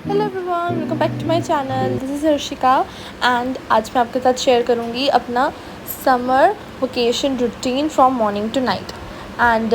Hello everyone, welcome back to my channel. This is Harshika and आज मैं आपके साथ शेयर करूँगी अपना summer vacation routine from morning to night. And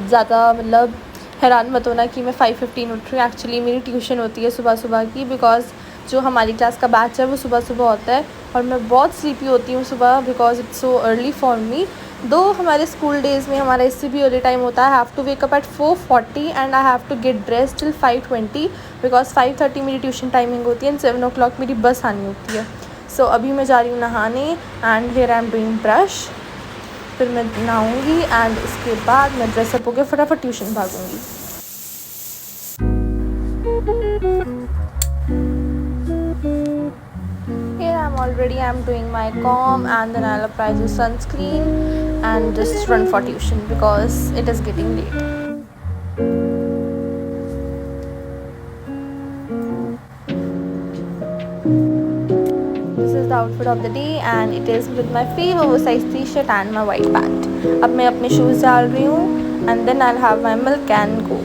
ज़्यादा मतलब हैरान मत होना कि मैं 5:15 उठ रही हूँ। एक्चुअली मेरी ट्यूशन होती है सुबह सुबह की, बिकॉज़ जो हमारी क्लास का बैच है वो सुबह सुबह होता है और मैं बहुत स्लीपी होती हूँ सुबह, because it's so early for me. दो हमारे स्कूल डेज़ में हमारा इससे भी अर्ली टाइम होता है। I have to wake up at 4:40 and I have to get dress till 5:20, because 5:30 मेरी ट्यूशन टाइमिंग होती है एंड 7 o'clock मेरी बस आनी होती है। सो अभी मैं जा रही हूँ नहाने and here I am doing brush. फिर मैं नहाऊँगी एंड उसके बाद मैं ड्रेसअप होकर फटाफट tuition भागूँगी। Here I'm doing my comb and then I'll apply the sunscreen and just run for tuition because it is getting late. This is the outfit of the day and it is with my favorite oversized t-shirt and my white pant. अब मैं अपने shoes डाल रही हूँ and then I'll have my milk and go.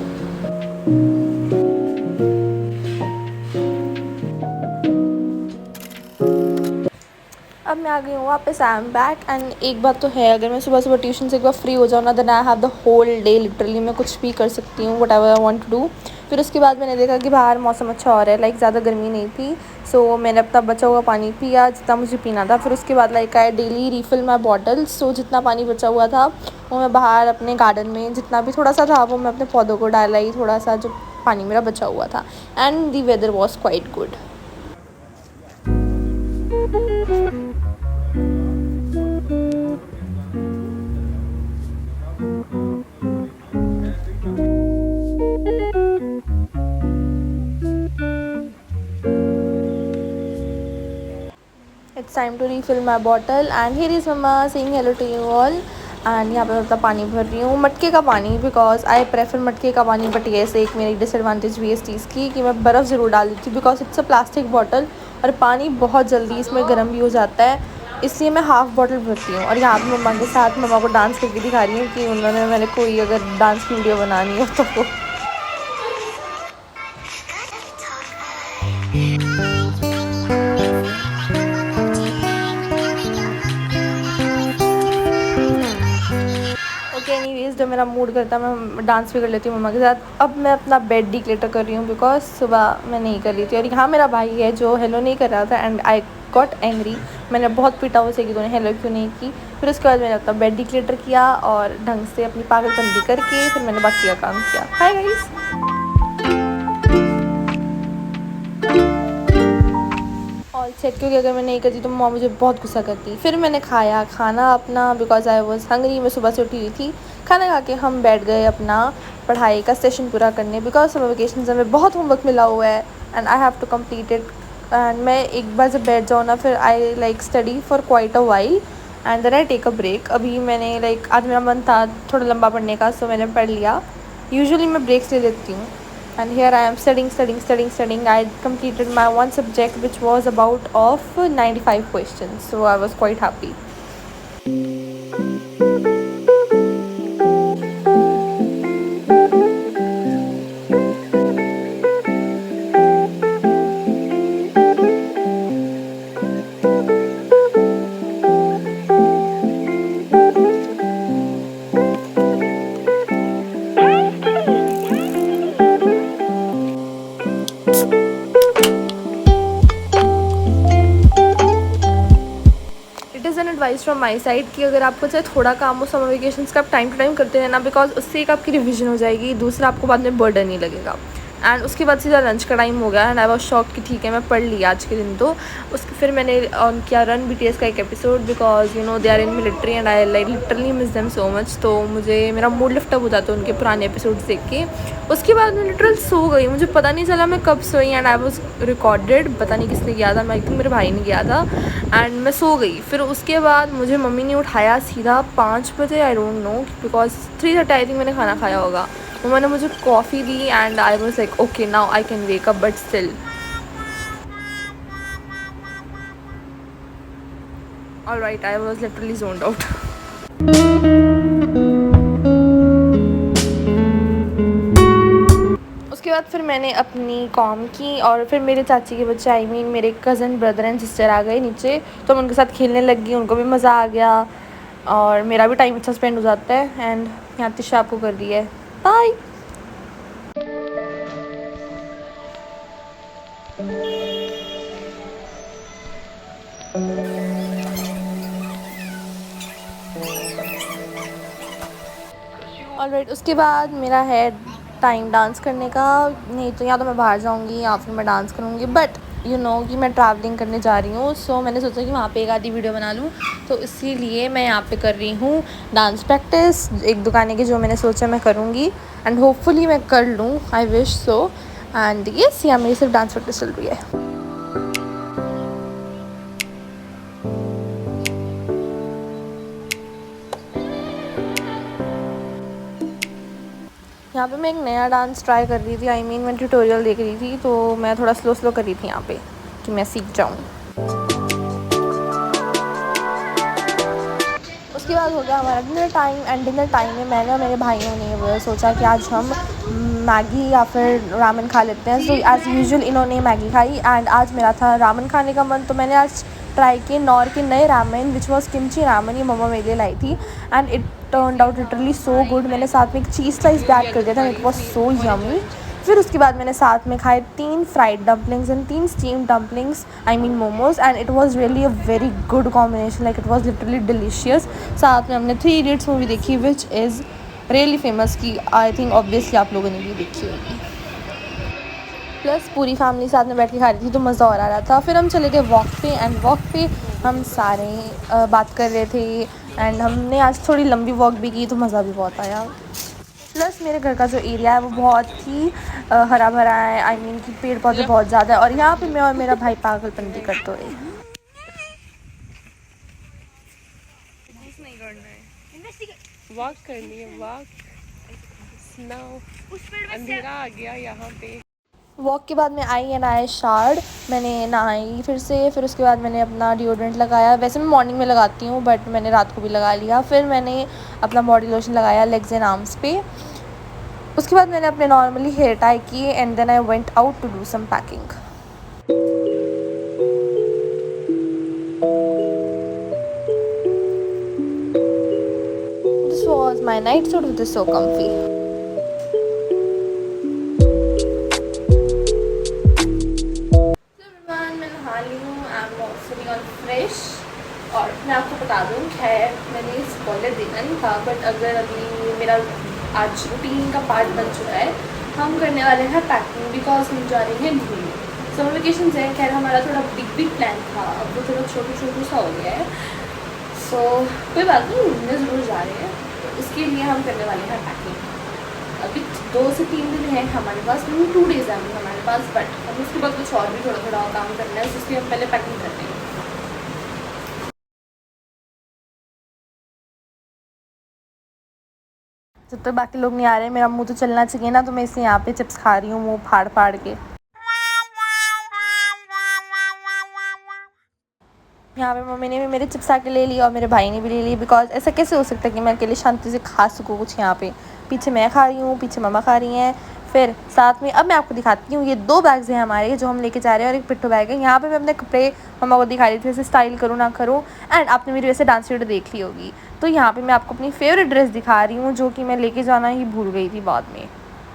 अब मैं आ गई हूँ वापस। आई एम बैक एंड एक बात तो है, अगर मैं सुबह सुबह ट्यूशन से एक बार फ्री हो जाऊँ ना, then I have the whole day. Literally मैं कुछ भी कर सकती हूँ, whatever I want to do. फिर उसके बाद मैंने देखा कि बाहर मौसम अच्छा हो रहा है, लाइक ज़्यादा गर्मी नहीं थी। सो मैंने अपना बचा हुआ पानी पिया जितना मुझे पीना था। फिर उसके बाद like I daily refill my bottle. So जितना पानी बचा हुआ था वो मैं बाहर अपने गार्डन में जितना भी थोड़ा सा था वो मैं अपने पौधों को डाला ही, थोड़ा सा जो पानी मेरा बचा हुआ था। And the weather was quite good. It's time to refill my bottle and here is mama saying hello to you all। And यहाँ पे मैं अपना पानी भर रही हूँ, मटके का पानी, बिकॉज आई प्रेफर मटके का पानी। बट ये से एक मेरी डिसएडवांटेज भी है इस चीज़ की कि मैं बर्फ़ ज़रूर डाल देती हूँ, because it's a plastic bottle और पानी बहुत जल्दी इसमें गर्म भी हो जाता है, इसलिए मैं हाफ़ बॉटल भरती हूँ। और यहाँ पे मम्मा के साथ मम्मा को डांस करके दिखा रही हूँ कि उन्होंने मेरे कोई अगर डांस की वीडियो बनानी हो तो। ओके एनीवेज, जब मेरा मूड करता है मैं डांस भी कर लेती हूँ मम्मा के साथ। अब मैं अपना बेड डिक्लेटर कर रही हूँ, बिकॉज सुबह मैं नहीं कर रही थी। और यहाँ मेरा भाई है जो हेलो नहीं कर रहा था एंड आई गॉट एंग्री। मैंने बहुत पीटा उसे कि तूने हेलो क्यों नहीं की। फिर उसके बाद मैंने अपना बेड डिक्लेटर किया और ढंग से अपनी पागलपंती करके फिर मैंने बाकी का काम किया। Hi guys. ऑल सेट, क्योंकि अगर मैं नहीं करती तो मम्मा मुझे बहुत गुस्सा करती। फिर मैंने खाया खाना अपना, बिकॉज आई वॉज हंगरी। मैं सुबह से उठी हुई थी। खाना खा के हम बैठ गए अपना पढ़ाई का सेशन पूरा करने, बिकॉज समर वेकेशन से हमें बहुत होमवर्क मिला हुआ है and I have to complete it. And मैं एक बार जब बैठ जाऊँ ना, फिर I like study for quite a while and then I take a break. अभी मैंने लाइक आज मेरा मन था थोड़ा लंबा पढ़ने का, सो मैंने पढ़ लिया। यूजुअली मैं ब्रेक्स ले लेती हूँ। And here I am studying. I completed my one subject which was about of 95 questions, so I was quite happy. It is an advice from my side कि अगर आपको चाहे थोड़ा काम हो समर वेकेशंस का, आप टाइम टू टाइम करते रहना, बिकॉज उससे एक आपकी रिवीजन हो जाएगी, दूसरा आपको बाद में बर्डन नहीं लगेगा। एंड उसके बाद सीधा लंच का टाइम हो गया एंड आई वॉज शॉक कि ठीक है मैं पढ़ लिया आज के दिन। तो उसके फिर मैंने ऑन किया रन BTS का एक episode, because you know they are in military and I like literally miss them so much. तो मुझे मेरा मूड लिफ्ट अप हो जाता है उनके पुराने एपिसोड्स देख के। उसके बाद मैं लिटरल सो गई, मुझे पता नहीं चला मैं कब सोई एंड आई वॉज रिकॉर्डेड। पता नहीं किसने किया था, मैं मेरे भाई ने किया था एंड मैं सो गई। फिर उसके बाद मुझे मम्मी ने उठाया सीधा 5 बजे, I don't know, because 3:30 I think मैंने खाना खाया होगा। मम्मा ने मुझे coffee the and I was like okay now I can wake up, but still alright, I was literally zoned out. उसके बाद फिर मैंने अपनी कॉम की और फिर मेरे चाची के बच्चे आई मीन मेरे कज़न ब्रदर एंड सिस्टर आ गए नीचे, तो मैं उनके साथ खेलने लग गई, उनको भी मज़ा आ गया और मेरा भी टाइम अच्छा स्पेंड हो जाता है। एंड यहाँ तिशा आपको कर रही है बाय। ऑलराइट, उसके बाद मेरा है टाइम डांस करने का। नहीं तो या तो मैं बाहर जाऊंगी या फिर मैं डांस करूंगी, बट यू नो कि मैं ट्रैवलिंग करने जा रही हूँ, सो मैंने सोचा कि वहाँ पे एक आधी वीडियो बना लूँ, तो इसीलिए मैं यहाँ पे कर रही हूँ डांस प्रैक्टिस। एक दो गाने की जो मैंने सोचा मैं करूँगी एंड होपफुली मैं कर लूँ, I wish so. And yes, यहाँ मेरी सिर्फ डांस प्रैक्टिस चल रही है। यहाँ पे मैं एक नया डांस ट्राई कर रही थी, आई मीन मैं ट्यूटोरियल देख रही थी, तो मैं थोड़ा स्लो कर रही थी यहाँ पे कि मैं सीख जाऊँ। उसके बाद हो गया हमारा dinner time and dinner time में मैंने और मेरे भाइयों ने वो सोचा कि आज हम मैगी या फिर रामेन खा लेते हैं। सो एज़ यूजुअल इन्होंने मैगी खाई एंड आज मेरा था रामेन खाने का मन, तो मैंने आज ट्राई किए नॉर के नए ramen which was kimchi ramen. ये मम्मा मेरे लिए लाई थी and it turned out literally so good. मैंने साथ में एक चीज़ स्लाइस भी ऐड कर दिया था, इट वॉज सो यमी। फिर उसके बाद मैंने साथ में खाए 3 fried dumplings and 3 steam dumplings, I mean momos, and it was really a very good combination, like it was literally delicious. साथ में हमने 3 इडियट्स मूवी देखी विच इज़ रियली फेमस, की आई थिंक ऑब्वियसली आप लोगों ने भी देखी होगी। प्लस पूरी फैमिली साथ में बैठ के खा रही थी तो मज़ा और आ रहा था। फिर हम चले गए वॉक पे एंड वॉक पे हम सारे बात कर रहे थे एंड हमने आज थोड़ी लंबी वॉक भी की तो मज़ा भी बहुत आया। प्लस मेरे घर का जो एरिया है वो बहुत ही हरा भरा है, आई मीन कि पेड़ पौधे बहुत ज़्यादा है और यहाँ पे मैं और मेरा भाई पागलपंती करते हुए। वॉक करनी है, वॉक। स्नो अंधेरा आ गया यहाँ पे। वॉक के बाद मैं आई एंड आई शार्ड, मैंने नहाई फिर से, फिर उसके बाद मैंने अपना डिओड्रेंट लगाया। वैसे मैं मॉर्निंग में लगाती हूँ बट मैंने रात को भी लगा लिया। फिर मैंने अपना बॉडी लोशन लगाया लेग्स एंड आर्म्स पे। उसके बाद मैंने अपने नॉर्मली हेयर टाई किए and then I went out to do some packing. This was my night suit which is so comfy. मैं नहा ली हूँ, I am feeling all fresh. और मैं आपको बता दूँ, खैर मैंने स्पॉइलर देना नहीं था बट अगर अभी मेरा आज रूटीन का पार्ट बन चुका है, हम करने वाले हैं पैकिंग बिकॉज हम जा रहे हैं घूमने। समर वेकेशन है, खैर हमारा थोड़ा बिग प्लान था, अब वो थोड़ा छोटू सा हो गया है। सो कोई बात नहीं, घूमने ज़रूर जा रहे हैं, तो इसके लिए हम करने वाले हैं पैकिंग। अभी 2 से 3 दिन है हमारे पास, 2 डेज़ है हमारे पास, बट हम उसके बाद कुछ और भी थोड़ा काम करना है, जिसके हम पहले पैकिंग करते हैं। जब तक बाकी लोग नहीं आ रहे मेरा मुंह तो चलना चाहिए ना, तो मैं इसलिए यहाँ पे चिप्स खा रही हूँ मुंह फाड़ के। यहाँ पे मम्मी ने भी मेरे चिप्स आके ले ली और मेरे भाई ने भी ले ली, बिकॉज ऐसा कैसे हो सकता है कि मैं अकेले शांति से खा सकूँ कुछ। यहाँ पे पीछे मैं खा रही हूँ, पीछे मम्मा खा रही हैं, फिर साथ में अब मैं आपको दिखाती हूँ, ये 2 बैग्स हैं हमारे जो हम लेके जा रहे हैं और एक पिट्ठू बैग है। यहाँ पे मैं अपने कपड़े मम्मा को दिखा रही थी वैसे स्टाइल करूँ ना करूँ, एंड आपने मेरी वैसे डांस वीडियो देख ली होगी, तो यहाँ पे मैं आपको अपनी फेवरेट ड्रेस दिखा रही हूँ जो कि मैं लेके जाना ही भूल गई थी बाद में,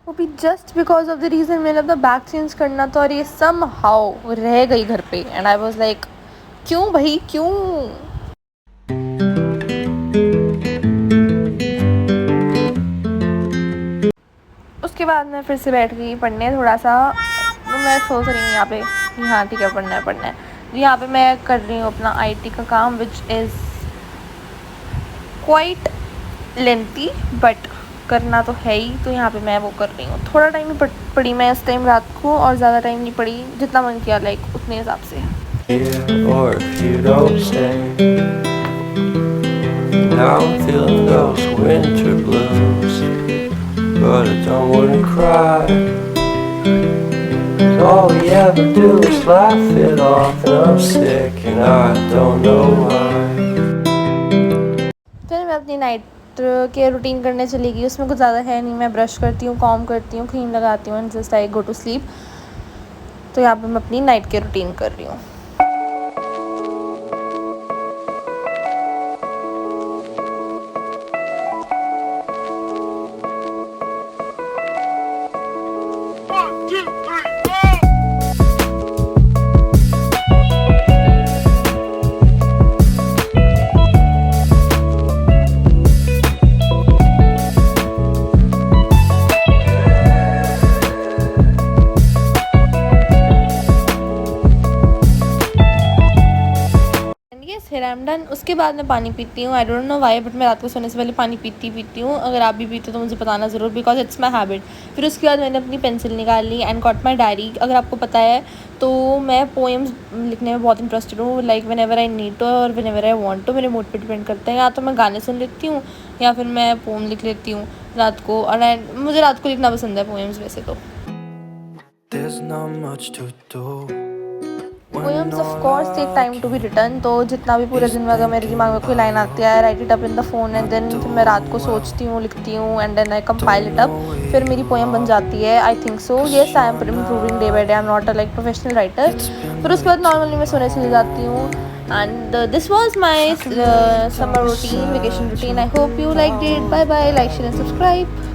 वो भी just because of the reason मैंने अपना बैग चेंज करना था और ये सम हाउ रह गई घर पे एंड आई वॉज लाइक क्यों भाई क्यों। उसके बाद मैं फिर से बैठ गई पढ़ने थोड़ा सा। मैं सोच रही हूँ यहाँ पे, हाँ ठीक है पढ़ना है। यहाँ पे मैं कर रही हूँ अपना IT का काम which is quite lengthy but करना तो है ही, तो यहाँ पे मैं वो कर रही हूँ। थोड़ा टाइम ही पढ़ी मैं इस टाइम रात को और ज़्यादा टाइम नहीं पढ़ी, जितना मन किया लाइक उतने हिसाब से। Or if you don't stay, now I'm feeling those winter blues, but I don't wanna cry, 'cause all we ever do is laugh it off, and I'm sick and I don't know why. फिर मैं अपनी night care routine करने चली गई। उसमें कुछ ज़्यादा है नहीं, मैं ब्रश करती हूँ, कॉम करती हूँ, क्रीम लगाती हूँ and just I go to sleep. तो यहाँ पे मैं अपनी नाइट केयर रूटीन कर रही हूँ। फिर आई एम डन। उसके बाद मैं पानी पीती हूँ। I don't know why, but मैं रात को सोने से पहले पानी पीती हूँ। अगर आप भी पीते हो तो मुझे बताना ज़रूर, बिकॉज इट्स माई हैबिट। फिर उसके बाद मैंने अपनी पेंसिल निकाल ली एंड गॉट माई डायरी। अगर आपको पता है तो मैं पोएम्स लिखने में बहुत इंटरेस्टेड हूँ, like whenever I need to और whenever I want to. मेरे मूड पर डिपेंड करता है, या तो मैं गाने सुन लेती हूँ या फिर मैं पोएम लिख लेती हूँ रात को। और मुझे रात को लिखना पसंद है पोएम्स वैसे तो। There's not much to do. Poems of course take time to be written. तो जितना भी पूरे दिन में अगर मेरे दिमाग में कोई लाइन आती है, write it up in the phone and then फिर मैं रात को सोचती हूँ, लिखती हूँ and then I compile it up. फिर मेरी पोएम बन जाती है। I think so, yes I am improving day by day. I am not a like professional writer. फिर उसके बाद नॉर्मली मैं सोने चली जाती हूँ। And this was my summer routine, vacation routine. I hope you like it. Bye bye, like share and subscribe.